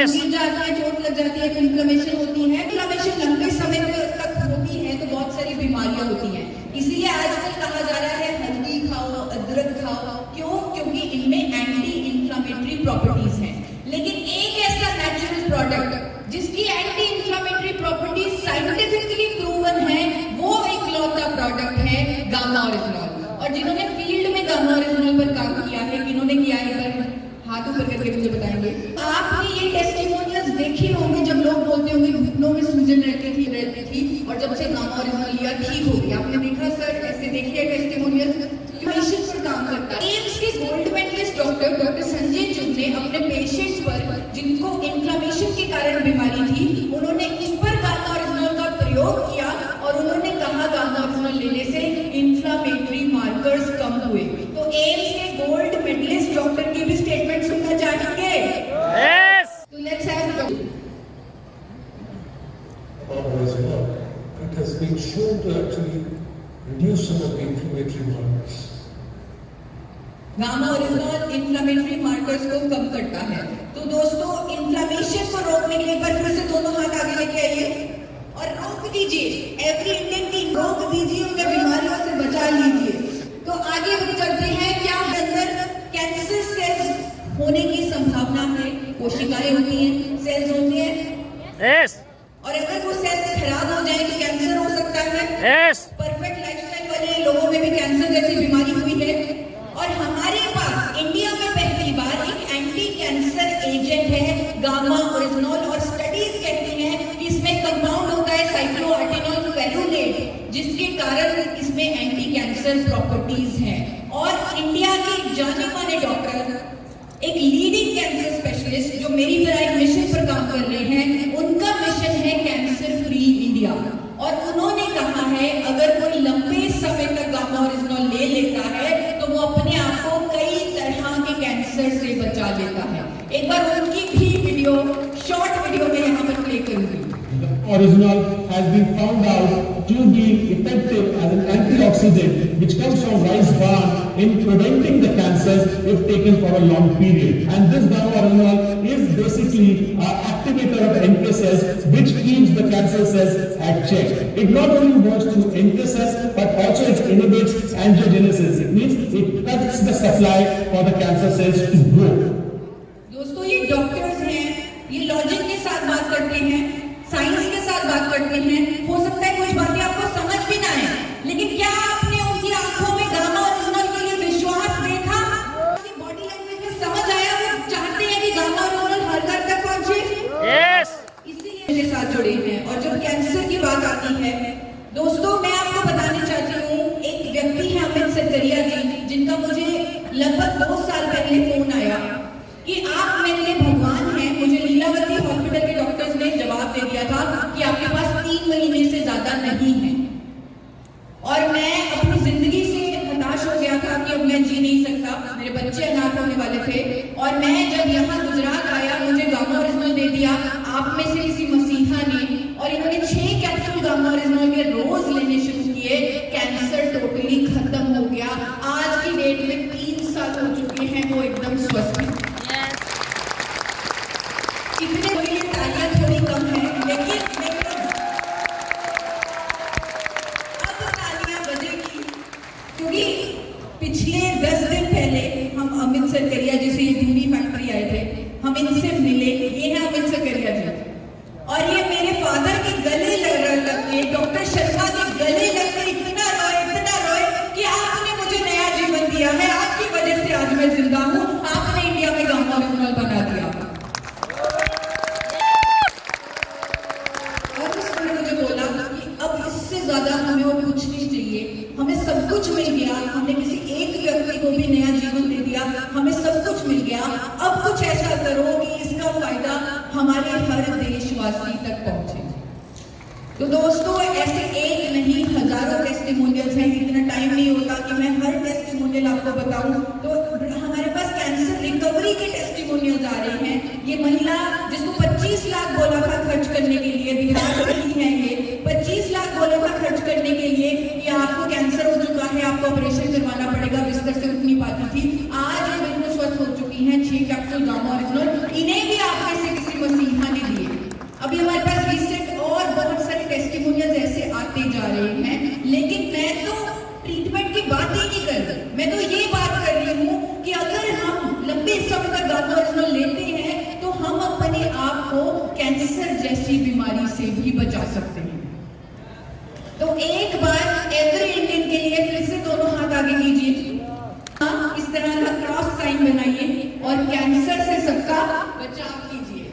सूजन जाती है, चोट लग जाती है, इन्फ्लेमेशन होती है। इन्फ्लेमेशन लंबे समय तक होती है तो बहुत सारी बीमारियां होती हैं। इसीलिए आजकल कहा जा रहा है हल्दी खाओ, अदरक खाओ। क्यों? क्योंकि इनमें एंटी इन्फ्लेमेटरी प्रॉपर्टीज हैं। लेकिन एक ऐसा नेचुरल प्रोडक्ट जिसकी anti inflammatory properties scientifically proven है, वो इकलौता प्रोडक्ट है गामा ओरिजिनॉल। और जिन्होंने फील्ड में गामा ओरिजिनल पर काम किया है, किन्होंने किया है, पर हाथ ऊपर करके मुझे बताएंगे। आपने ये टेस्टिमोनियल्स देखे होंगे जब लोग बोलते होंगे घुटनों में सूजन रहती थी और जब से गामा ओरिजिनल लिया ठीक हो गया। आपने देखा सर, ऐसे देखिए टेस्टिमोनियल्स पेशेंट पर काम करता है। एम्स के गोल्ड मेडलिस्ट डॉक्टर संजय चुग ने अपने पेशेंट्स पर जिनको इन्फ्लेमेशन के कारण बीमारी थी, उन्होंने इस पर गामा ओरिजिनल का प्रयोग किया और उन्होंने कहा गामा ओरिजिनल लेने से इन्फ्लेमेटरी मार्कर्स कम हुए। तो एम्स के गोल्ड मेडलिस्ट डॉक्टर की भी स्टेटमेंट सुनना चाहेंगे? तो let's have it has been shown to actually reduce some of the inflammatory markers. Gamma oryzanol inflammatory markers को कम करता है। तो दोस्तों इन्फ्लेमेशन को रोकने के लिए एक बार फिर से दोनों हाथ आगे लेके आइए और रोक दीजिए, एवरी इंडियन की रोक दीजिए, उन्हें बीमारियों से बचा लीजिए। तो आगे हम चलते हैं। क्या अंदर कैंसर सेल्स होने की संभावना है? कोशिकाएं होती हैं, सेल्स होते हैं, और अगर वो सेल्स खराब हो जाए तो कैंसर हो सकता है। परफेक्ट लाइफस्टाइल वाले लोगों में भी कैंसर जैसी बीमारी हुई है और हमारे पास इंडिया में पहली बार एक एंटी कैंसर एजेंट है गामा ओरिजिनॉल। और स्टडीज कहती हैं कि इसमें कंपाउंड होता है साइक्लोएटेनॉल फेरुलेट, जिसके कारण इसमें एंटी कैंसर प्रॉपर्टीज हैं। और इंडिया के जाने माने डॉक्टर, एक लीडिंग कैंसर स्पेशलिस्ट जो मेरी तरह एक मिशन पर काम कर रहे हैं, उनका मिशन है कैंसर फ्री इंडिया। और उन्होंने कहा है अगर कोई लंबे समय तक गामा ओरिजिनॉल ले लेता है तो वो अपने आप को कई तरह के कैंसर से बचा लेता है। एक बार उनकी भी वीडियो, शॉर्ट वीडियो में यहाँ पर प्ले करूंगी। Oryzanol has been found out to be effective as an antioxidant which comes from rice bran in preventing the cancers if taken for a long period. And this gamma oryzanol is basically an activator of NK cells which keeps the cancer cells at check. It not only works to NK cells but also it inhibits angiogenesis. It means it cuts the supply for the cancer cells to grow. दोस्तों ये डॉक्टर्स हैं, ये लॉजिक के साथ बात करते हैं, साइंस बात करते हैं, हो सकता है कुछ बातें आपको समझ भी ना आए, लेकिन क्या आपने उनकी आंखों में गामा ओरिजिनल के लिए विश्वास देखा? उनकी बॉडी लैंग्वेज में समझ आया वो चाहते हैं कि गामा ओरिजिनल हर घर तक पहुंचे? यस। इसीलिए मेरे साथ जुड़े हैं। और जब कैंसर की बात आती है दोस्तों, मैं आपको बताना चाहती हूँ, एक व्यक्ति है अमित सकरिया जी, जिनका मुझे लगभग 2 साल पहले फोन आया कि आप मेरे लिए भगवान हैं। मुझे लीलावती हॉस्पिटल के डॉक्टर्स ने जवाब दे दिया था कि आपके पास 3 महीने से ज्यादा नहीं है। और मैं अपनी जिंदगी से हताश हो गया था कि अब मैं जी नहीं सकता, मेरे बच्चे अनाथ होने वाले थे। और मैं जब यहाँ गुजरात आया, मुझे गामा ओरिजिनल दे दिया आप में से किसी मसीहा ने, और इन्होंने 6 कैप्सूल गामा ओरिजिनल के रोज लेने शुरू किए। कैंसर टोटली खत्म हो गया। आज की डेट में 3 साल हो चुके हैं, वो एकदम स्वस्थ है। इतने बड़ी तालियां थोड़ी कम है, लेकिन अब तालियां बजेगी, क्योंकि पिछले 10 दिन पहले हम अमित सकरिया जी से, ये दिल्ली फैक्ट्री आए थे, हम इनसे मिले। ये है अमित सकरिया जी, और ये मेरे फादर के गले लग के, डॉक्टर शर्मा के गले लग के इतना रोए कि आपने मुझे नया जीवन दिया है, आपकी वजह से आज मैं जिंदा हूँ, आपने इंडिया में गामा ओरिजिनल बना दिया। और उसने मुझे बोला कि अब इससे ज्यादा हमें और कुछ नहीं चाहिए, हमें सब कुछ मिल गया, हमने किसी एक व्यक्ति को भी नया जीवन दे दिया, हमें सब कुछ मिल गया, अब कुछ ऐसा करो कि इसका फायदा हमारे हर देशवासी तक पहुंचे। तो दोस्तों, ऐसे एक नहीं हजारों टेस्टिमोनियल्स हैं। इतना टाइम नहीं होता कि मैं हर टेस्टिमोनियल आपको बताऊं, तो हमारे पास कैंसर रिकवरी के टेस्टिमोनियल्स आ रहे हैं। ये महिला जिसको 25 लाख बोला था खर्च करने के लिए, बिहार की है ये, 25 लाख बोला था खर्च करने के लिए कि आपको कैंसर हो चुका है, आपको ऑपरेशन करवाना पड़ेगा, बिस्तर से उठ नहीं पाती थी, आज ये बिल्कुल स्वस्थ हो चुकी हैं। 6 कैप्सूल गामा ओरिजिनल, इन्हें भी आप में से किसी मसीहा ने दिए। अभी हमारे पास रिसेंट और बहुत सारे टेस्टिमोनियल्स ऐसे आते जा रहे हैं, लेकिन मैं तो ट्रीटमेंट की बात ही नहीं कर रही, मैं तो ये बात कर रही हूँ कि अगर हम लंबे समय तक गामा ओरिजिनल लेते हैं तो हम अपने आप को कैंसर जैसी बीमारी से भी बचा सकते हैं। तो एक बार एवरी इंडियन के लिए फिर से दोनों हाथ आगे कीजिए, हाँ, इस तरह का क्रॉस साइन बनाइए और कैंसर से सबका बचाव कीजिए।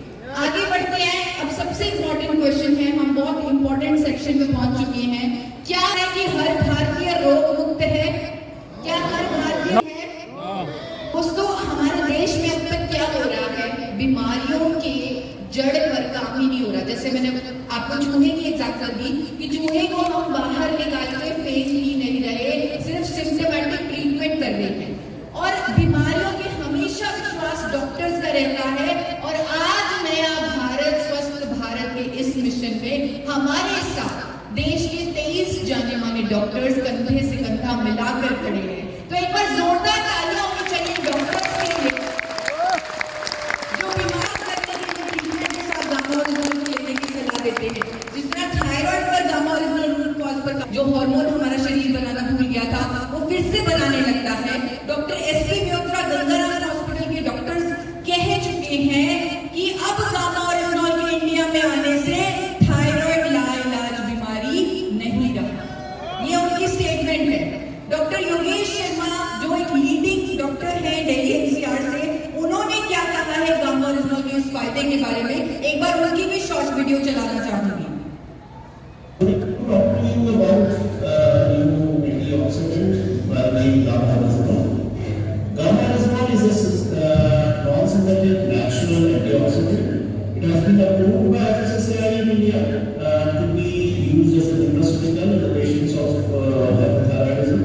आगे बढ़ते हैं। अब सबसे इम्पोर्टेंट क्वेश्चन है, हम बहुत इम्पोर्टेंट सेक्शन में पहुंच चुके हैं। क्या है कि हर भारतीय रोग मुक्त है? क्या हर भारतीय है? दोस्तों, हमारे देश में अब तक क्या हो रहा है, बीमारियों के जड़ पर काम ही नहीं हो रहा। जैसे मैंने आपको चूहे की एग्जाम्पल दी कि चूहे को हम बाहर निकाल के फेंक ही नहीं रहे, सिर्फ सिम्टोमेटिक ट्रीटमेंट कर रहे हैं। और बीमारियों के हमेशा विश्वास डॉक्टर्स का रहता है। और आज नया भारत स्वस्थ भारत के इस मिशन में हमारे साथ देश के 23 जाने माने डॉक्टर्स कंधे से कंधा मिलाकर खड़े हैं। तो एक बार जोरदार तालियां होनी चाहिए डॉक्टर्स के लिए, जो बीमार करने के लिए ट्रीटमेंट के साथ गामा ओरिजिनल लेने की सलाह देते हैं। जिस तरह थायराइड पर गामा ओरिजिनल रूट कॉज पर जो हार्मोन हमारा शरीर बनाना भूल गया था, वो फिर से बनाने लगता है। डॉक्टर SP म्योत्रा गंगाराम हॉस्पिटल के डॉक्टर्स कह चुके हैं कि अब गामा ओरिजिनल के इंडिया में आने से थायराइड लाइलाज बीमारी नहीं रहा। ये उनकी स्टेटमेंट है। डॉक्टर योगेश शर्मा, जो एक लीडिंग डॉक्टर है दिल्ली NCR से, उन्होंने क्या कहा है गामा ओरिजिनल के इस फायदे के बारे में, एक बार उनकी भी शॉर्ट वीडियो चलाना चाहूंगी। Gamma oxidant is a non-synthetic natural antioxidant. It has been approved by FSSAI in India to be used as a nutraceutical in the patients of hypothyroidism.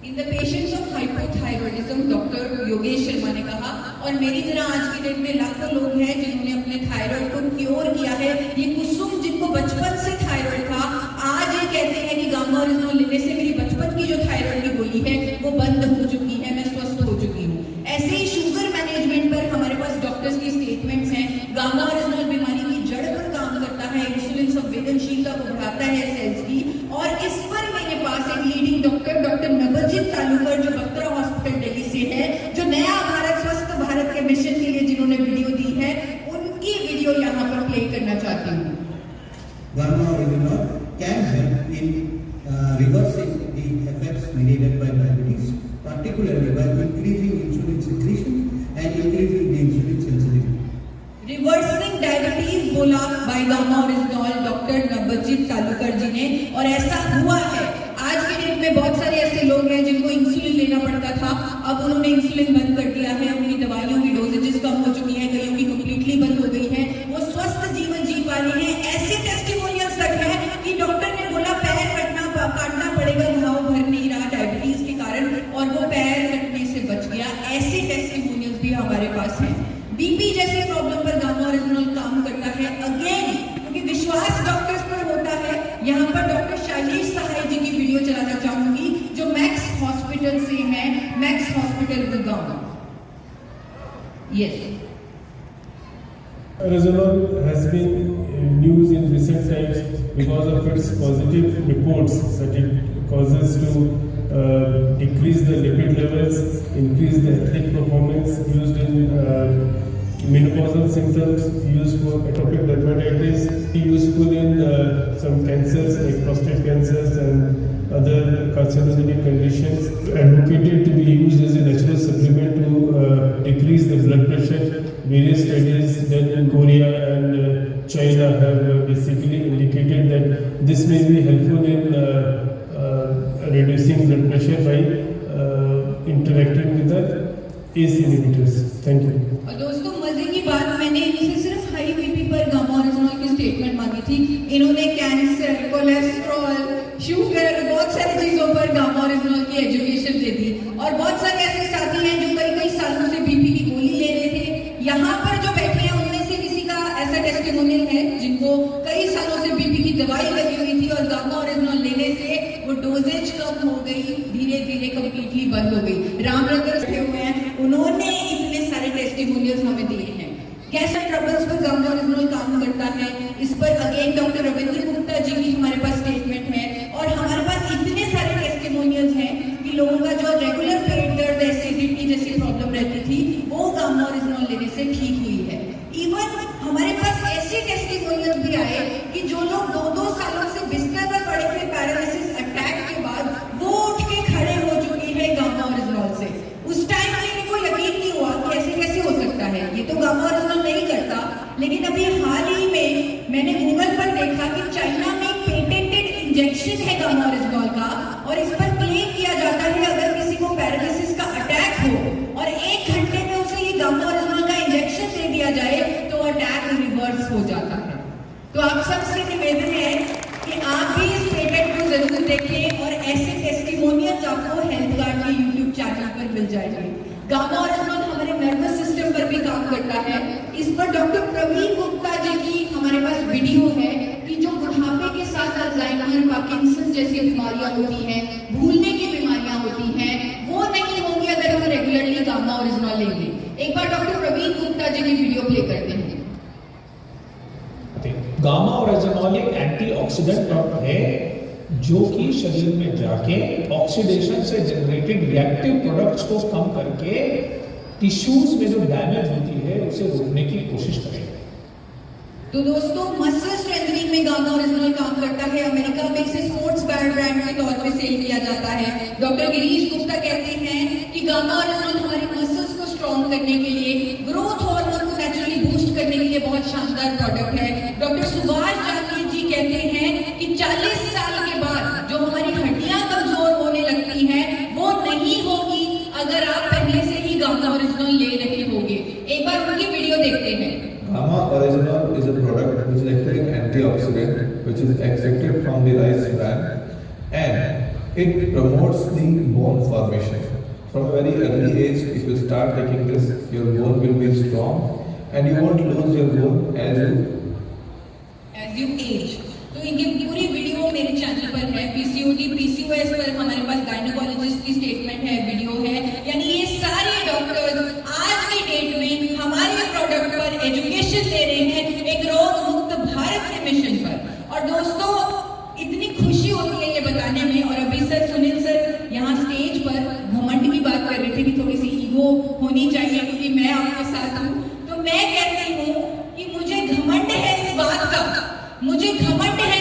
In the patients of hypothyroidism, doctor Yogesh Sharma ने कहा। और मेरी तरह आज की डेट में लाखों लोग हैं जिन्होंने अपने थायराइड को क्योर किया है। ये कुसुम जिनको बचपन से थायराइड था, आज ये कहते हैं कि गामा ओरिजिनल लेने से मेरी बचपन की जो थायराइड की गोली है वो बंद हो चुकी है, मैं स्वस्थ हो चुकी हूँ। ऐसे ही शुगर मैनेजमेंट पर हमारे पास डॉक्टर्स की स्टेटमेंट्स हैं। गामा ओरिजिनल बीमारी की जड़ पर काम करता है, इंसुलिन संवेदनशीलता को बढ़ाता है सेल्स की। और इस पर मेरे पास एक लीडिंग डॉक्टर नवजीत तालुकर, जो बत्रा हॉस्पिटल दिल्ली से है, जो नया भारत स्वस्थ भारत के मिशन के लिए जिन्होंने वीडियो दी है, उनकी वीडियो यहाँ पर प्ले करना चाहती हूँ। Gamma original can help in reversing the effects mediated by diabetes, particularly by increasing insulin secretion and increasing the insulin sensitivity. Reversing diabetes बोला बाय गामा ओरिजिनॉल डॉक्टर नवजीत तालुकर जी ने, और ऐसा हुआ है। आज के डेट में बहुत सारे ऐसे लोग हैं जिनको इंसुलिन लेना पड़ता था, अब उन्होंने इंसुलिन बंद कर दिया है, उनकी दवाइयों की डोजेजेस कम हो चुकी हैं, कईयों की कंप्लीटली बंद हो गई है, वो स्वस्थ जीवन जी पा रहे हैं। ऐसे टेस्टिमोनियल्स तक हैं कि डॉक्टर ने बोला पैर काटना पड़ेगा, घाव भर नहीं रहा डायबिटीज के कारण, और वो पैर कटने से बच गया। ऐसे टेस्टिमोनियल्स भी हमारे पास हैं। बीपी जैसे प्रॉब्लम पर गामा ओरिजिनल काम करता है, अगेन क्योंकि विश्वास डॉक्टर्स पर होता है। यहाँ पर डॉक्टर शैलेश सहाय जी की वीडियो चलाना चाहूंगी जो मैक्स हॉस्पिटल से हैं, max hospital Gurgaon. Yes, Resolol has been news in recent times because of its positive reports that it causes to decrease the lipid levels, increase the athletic performance, used in menopausal symptoms, used for atopic dermatitis, useful in some cancers like prostate cancers and other carcinogenic conditions, advocated to be used as a natural supplement to decrease the blood pressure. Various studies done in Korea and China have basically indicated that this may be helpful in reducing blood pressure by interacting with the ACE inhibitors. Thank you. और दोस्तों मजे की बात, मैंने इनसे सिर्फ हाई बीपी पर गामा ओरिजिनल की स्टेटमेंट मांगी थी, इन्होंने कैंसर, कोलेस्ट्रॉल, शुगर, बहुत सारी चीजों पर गामा ओरिजिनल की एजुकेशन दे दी। और बहुत सारे ऐसे साथी हैं जो कई सालों से बीपी की गोली ले रहे थे। यहाँ पर जो बैठे हैं उनमें से किसी का ऐसा टेस्टिमोनियल है जिनको कई सालों से बीपी की दवाई लगी हुई थी और गामा ओरिजिनल लेने से वो डोजेज कम हो गई, धीरे धीरे कंप्लीटली बंद हो गई। रामरतन बैठे हुए हैं, उन्होंने इतने सारे टेस्टिमोनियल्स हमें दिए हैं। कैसे ट्रबल्स पर गामा ओरिजिनल काम करता है, इस पर अगेन डॉक्टर रविंद्र गुप्ता जी की हमारे पास स्टेटमेंट है। और हमारे पास इतने सारे टेस्टिमोनियल्स हैं कि लोगों का जो रेगुलर पेट दर्द, एसिडिटी जैसी प्रॉब्लम रहती थी वो गामा ओरिजिनल लेने से ठीक हुई है। इवन हमारे पास ऐसे टेस्टिमोनियल्स भी आए कि जो लोग 2-2 सालों से बिस्तर पर पड़े थे पैरालिसिस अटैक के बाद, वो उठ के खड़े हो चुके हैं गामा ओरिजिनल से। उस टाइम मेरे को यकीन नहीं हुआ कि ऐसे कैसे हो सकता है, ये तो गामा ओरिजिनल नहीं करता। लेकिन अभी हाल ही में मैंने गूगल पर देखा कि चाइना में पेटेंटेड इंजेक्शन है गामा ओरिजिनल का, और इस पर क्लेम किया जाता है अगर किसी को पैरालिसिस का अटैक हो और 1 घंटे में उसे ये गामा ओरिजिनल का इंजेक्शन दे दिया जाए तो अटैक रिवर्स हो जाता है। तो आप सबसे निवेदन है कि आप भी इस पेटेंट को जरूर देखें, और ऐसे टेस्टिमोनियल्स आपको हेल्थ गार्ड के यूट्यूब चैनल पर मिल जाएंगे। गामा ओरिजिनल हमारे नर्वस सिस्टम पर भी काम करता है। इस पर डॉक्टर प्रवीण गुप्ता जी की हमारे पास वीडियो है कि जो बुढ़ापे के साथ अल्जाइमर, पार्किंसन जैसी बीमारियां होती हैं, भूलने की बीमारियां होती हैं, वो नहीं होंगी अगर हम रेगुलरली गामा ओरिजिनल लेंगे। एक बार डॉक्टर प्रवीण गुप्ता जी की वीडियो प्ले करते हैं। गामा ओरिजिनल एक एंटीऑक्सीडेंट है जो कि शरीर में जाके ऑक्सीडेशन से जनरेटेड रिएक्टिव प्रोडक्ट्स को कम करके टिश्यूज में जो डैमेज होती है उसे रोकने की कोशिश करेगा। तो दोस्तों मसल स्ट्रेंथनिंग में गामा ओरिजिनल काम करता है। अमेरिका में इसे स्पोर्ट्स ब्रांड के तौर पे सेल किया जाता है। डॉक्टर गिरीश गुप्ता कहते हैं कि गामा ओरिजिनल हमारी मसल्स को स्ट्रॉन्ग करने के लिए, ग्रोथ हार्मोन को नेचुरली बूस्ट करने के लिए बहुत शानदार प्रोडक्ट है। डॉक्टर सुभाष जानी जी कहते हैं कि 40 साल के बाद जो हमारी हड्डियां कमजोर होने लगती हैं वो नहीं होगी अगर आप पहले से ही गामा ओरिजिनल ले रहे होंगे। एक बार उनकी वीडियो देखते हैं। Gamma Original is a product which is actually an antioxidant which is extracted from the rice bran, and it promotes the bone formation. From a very early age, if you start taking this, your bone will be strong and you won't lose your bone as you age. तो इनकी पूरी वीडियो मेरे चैनल पर है। पीसीओडी, पीसीओएस पर हमारे पास गायनेकोलॉजिस्ट की स्टेटमेंट है, वीडियो है। यानी ये सारे डॉक्टर्स आज की डेट में हमारे प्रोडक्ट पर एजुकेशन दे रहे हैं एक रोग मुक्त भारत के मिशन पर। और दोस्तों इतनी खुशी होती है ये बताने में। और अभी सर सुनील सर यहाँ स्टेज पर घमंड की बात कर रहे थे कि थोड़ी सी ईगो होनी चाहिए क्योंकि मैं आपके साथ हूँ। तो मैं कहती हूँ कि मुझे घमंड है इस बात का, मुझे घमंड है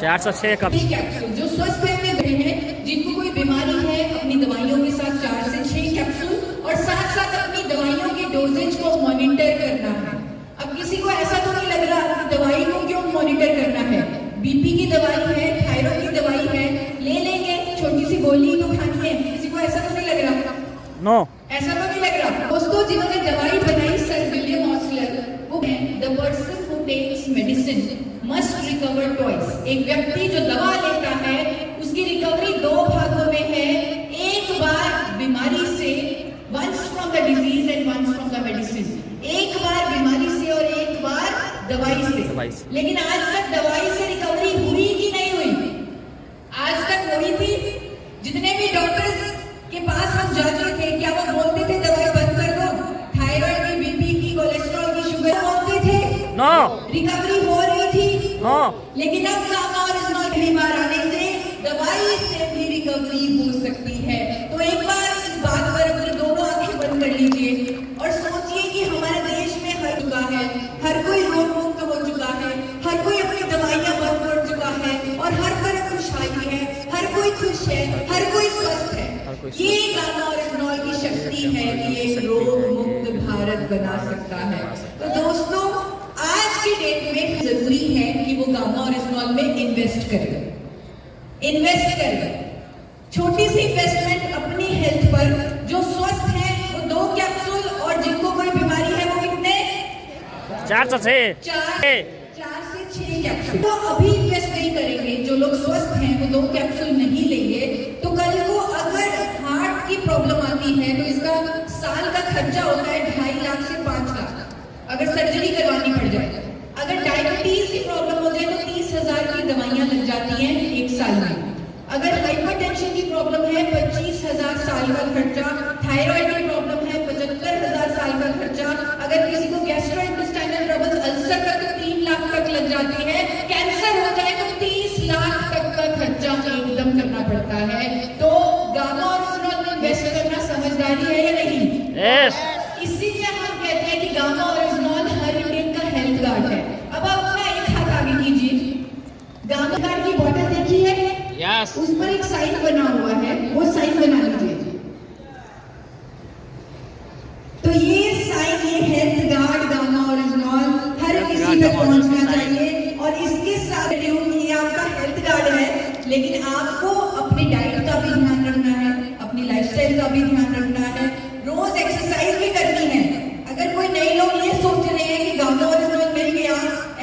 406 कप कैप्सूल जो स्वस्थ रहने गए हैं, जिनको कोई बीमारी है, अपनी दवाइयों के साथ 4 से 6 कैप्सूल और साथ साथ अपनी दवाइयों की डोजेज को मॉनिटर करना है। अब किसी को ऐसा तो नहीं लग रहा कि दवाई को क्यों मॉनिटर करना है, बीपी की दवाई है, थायराइड की दवाई है, ले लेंगे, छोटी सी गोली तो खानी है, किसी को ऐसा तो नहीं लग रहा? नो, ऐसा तो नहीं लग रहा। दोस्तों, जिन्होंने दवाई बनाई सर विलियम ऑस्लर, वो है the person who takes medicine must recover twice. एक व्यक्ति जो दवा लेता है उसकी रिकवरी 2 भागों में है, एक बार बीमारी से, once from the disease and once from the medicine. एक बार बीमारी से और एक बार दवाई से। लेकिन आज तक दवाई से रिकवरी हुई कि नहीं हुई? आज तक हुई थी? जितने भी डॉक्टर्स के पास हम जाते थे, क्या वो बोलते थे दवाई बंद कर दो? थायराइड की, बीपी की, कोलेस्ट्रॉल की, शुगर बोलते थे? नो। रिकवरी हो रही थी? नो। लेकिन अब गामा ओरिजिनल पहली बार आने से दवाई से भी रिकवरी हो सकती है। तो एक बार इस बात पर अपनी दोनों आंखें बंद कर लीजिए और सोचिए कि हमारे देश में हर चुका है, हर कोई रोग मुक्त हो चुका है, हर कोई अपनी दवाइयां बंद कर चुका है और हर तरफ खुशहाली है, हर कोई खुश है, हर कोई स्वस्थ है। ये गामा ओरिजिनल की शक्ति है कि ये रोग मुक्त भारत बना सकता है। तो दोस्तों, आज की डेट में जरूरी है कि वो गामा ओरिजिनल में इन्वेस्ट करें। छोटी सी इन्वेस्टमेंट अपनी हेल्थ पर। जो स्वस्थ है वो 2 कैप्सूल और जिनको कोई बीमारी है वो कितने? 4 से 6 कैप्सूल। तो अभी इन्वेस्ट नहीं करेंगे, जो लोग स्वस्थ हैं वो 2 कैप्सूल नहीं लेंगे, तो कल को अगर हार्ट की प्रॉब्लम आती है तो इसका साल का खर्चा होता है 2.5 लाख से 5 लाख, अगर सर्जरी करवानी पड़ जाए। अगर डायबिटीज की प्रॉब्लम हो जाए तो 30,000 की दवाइयां लग जाती हैं 1 साल में। अगर हाइपरटेंशन की प्रॉब्लम है 25,000 साल का खर्चा। थायराइड की प्रॉब्लम है 75,000 साल का खर्चा। अगर किसी को गैस्ट्रोइंटेस्टाइनल ट्रबल्स, अल्सर का तो 3 लाख तक लग जाती है। कैंसर हो जाए तो 30 लाख तक का खर्चा एकदम करना पड़ता है। तो गामा ओरिजिनल में इन्वेस्ट करना समझदारी है या नहीं? यस। इसीलिए हम कहते हैं कि गामा ओरिजिनल हर इंडियन का हेल्थ गार्ड है। अब आप अपना एक हाथ आगे कीजिए, गामा गार्ड की बॉटल देखी है? यस। उस पर एक साइन बना हुआ है, वो साइन बना लीजिए। तो ये साइन, ये हेल्थ गार्ड गामा ओरिजिनल हर किसी तक पहुंचना चाहिए। और इसके साथ ये आपका हेल्थ गार्ड है, लेकिन आपको अपनी डाइट का भी ध्यान रखना है, अपनी लाइफस्टाइल का भी ध्यान रखना है, रोज एक्सरसाइज भी करनी है। अगर कोई नए लोग ये सोच रहे हैं कि गामा ओरिजिनल मिल गया,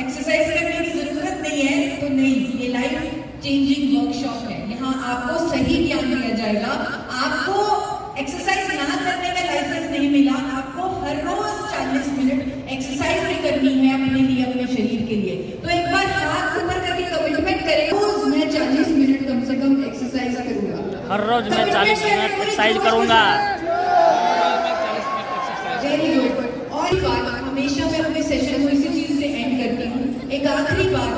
एक्सरसाइज करने की जरूरत नहीं है, तो नहीं, ये लाइफ चेंजिंग वर्कशॉप है। यहाँ आपको सही ज्ञान दिया जाएगा। आपको एक्सरसाइज ना करने का लाइसेंस नहीं मिला, आपको हर रोज 40 मिनट एक्सरसाइज भी करनी है अपने लिए, अपने शरीर के लिए। तो एक बार हाथ ऊपर करके कमिटमेंट करें, रोज मैं 40 मिनट कम से कम एक्सरसाइज करूंगा। हर रोज मैं 40 मिनट एक्सरसाइज करूंगा। Very good. और बात, हमेशा मैं अपने सेशन को इसी चीज से एंड करती हूँ। एक आखिरी बात,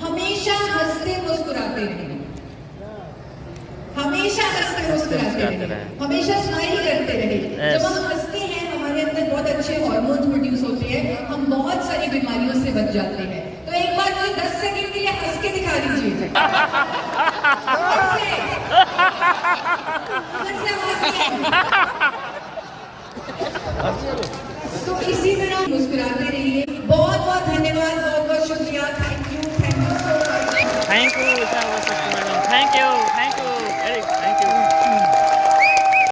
हमेशा हंसते मुस्कुराते रहें, हमेशा हंसते मुस्कुराते रहें, हमेशा स्माइल करते रहें। जब हम हंसते हैं हमारे अंदर बहुत अच्छे हार्मोन्स प्रोड्यूस होते हैं, हम बहुत सारी बीमारियों से बच जाते हैं। तो एक बार मुझे 10 सेकंड के लिए हंस के दिखा दीजिए। तो इसी तरह मुस्कुराते रहिए। बहुत बहुत धन्यवाद, बहुत बहुत शुक्रिया। Thank you so much. Thank you.